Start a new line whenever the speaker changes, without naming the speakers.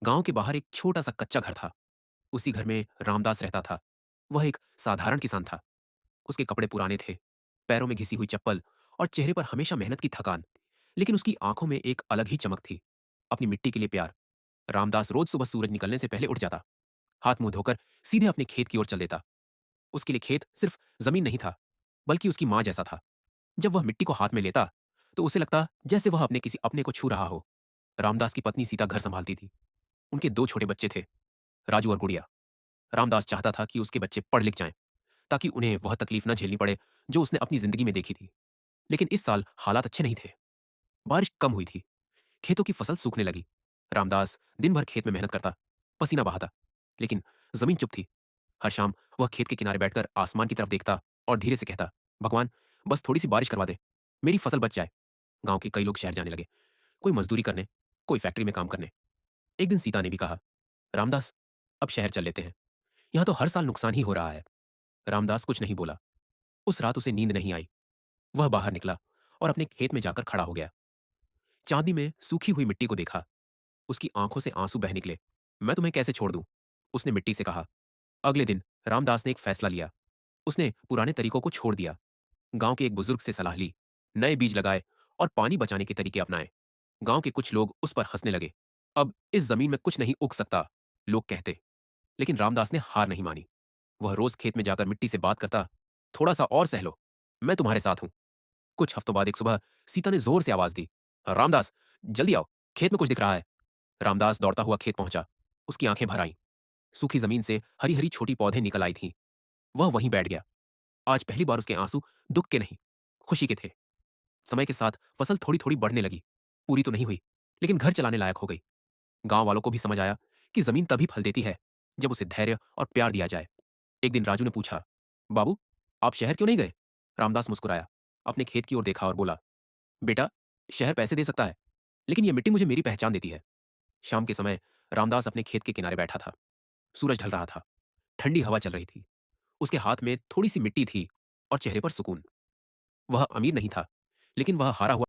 गांव के बाहर एक छोटा सा कच्चा घर था। उसी घर में रामदास रहता था। वह एक साधारण किसान था। उसके कपड़े पुराने थे, पैरों में घिसी हुई चप्पल और चेहरे पर हमेशा मेहनत की थकान। लेकिन उसकी आंखों में एक अलग ही चमक थी, अपनी मिट्टी के लिए प्यार। रामदास रोज सुबह सूरज निकलने से पहले उठ जाता, हाथ मुंह धोकर सीधे अपने खेत की ओर चल देता। उसके लिए खेत सिर्फ जमीन नहीं था, बल्कि उसकी माँ जैसा था। जब वह मिट्टी को हाथ में लेता तो उसे लगता जैसे वह अपने किसी अपने को छू रहा हो। रामदास की पत्नी सीता घर संभालती थी। उनके दो छोटे बच्चे थे, राजू और गुड़िया। रामदास चाहता था कि उसके बच्चे पढ़ लिख जाएं, ताकि उन्हें वह तकलीफ न झेलनी पड़े जो उसने अपनी जिंदगी में देखी थी। लेकिन इस साल हालात अच्छे नहीं थे। बारिश कम हुई थी, खेतों की फसल सूखने लगी। रामदास दिन भर खेत में मेहनत करता, पसीना बहाता, लेकिन जमीन चुप थी। हर शाम वह खेत के किनारे बैठकर आसमान की तरफ देखता और धीरे से कहता, भगवान, बस थोड़ी सी बारिश करवा दे, मेरी फसल बच जाए। गांव के कई लोग शहर जाने लगे, कोई मजदूरी करने, कोई फैक्ट्री में काम करने। एक दिन सीता ने भी कहा, रामदास, अब शहर चल लेते हैं, यहां तो हर साल नुकसान ही हो रहा है। रामदास कुछ नहीं बोला। उस रात उसे नींद नहीं आई। वह बाहर निकला और अपने खेत में जाकर खड़ा हो गया। चांदी में सूखी हुई मिट्टी को देखा। उसकी आंखों से आंसू बह निकले। मैं तुम्हें कैसे छोड़ दूं, उसने मिट्टी से कहा। अगले दिन रामदास ने एक फैसला लिया। उसने पुराने तरीकों को छोड़ दिया। गांव के एक बुजुर्ग से सलाह ली, नए बीज लगाए और पानी बचाने के तरीके अपनाए। गांव के कुछ लोग उस पर हंसने लगे। अब इस जमीन में कुछ नहीं उग सकता, लोग कहते। लेकिन रामदास ने हार नहीं मानी। वह रोज खेत में जाकर मिट्टी से बात करता, थोड़ा सा और सह लो, मैं तुम्हारे साथ हूं। कुछ हफ्तों बाद एक सुबह सीता ने जोर से आवाज दी, रामदास, जल्दी आओ, खेत में कुछ दिख रहा है। रामदास दौड़ता हुआ खेत पहुंचा। उसकी आंखें भर आईं। सूखी जमीन से हरी हरी छोटी पौधे निकल आई थीं। वह वहीं बैठ गया। आज पहली बार उसके आंसू दुख के नहीं, खुशी के थे। समय के साथ फसल थोड़ी थोड़ी बढ़ने लगी। पूरी तो नहीं हुई, लेकिन घर चलाने लायक हो गई। गांव वालों को भी समझ आया कि जमीन तभी फल देती है जब उसे धैर्य और प्यार दिया जाए। एक दिन राजू ने पूछा, बाबू, आप शहर क्यों नहीं गए? रामदास मुस्कुराया, अपने खेत की ओर देखा और बोला, बेटा, शहर पैसे दे सकता है, लेकिन यह मिट्टी मुझे मेरी पहचान देती है। शाम के समय रामदास अपने खेत के किनारे बैठा था। सूरज ढल रहा था, ठंडी हवा चल रही थी। उसके हाथ में थोड़ी सी मिट्टी थी और चेहरे पर सुकून। वह अमीर नहीं था, लेकिन वह हारा हुआ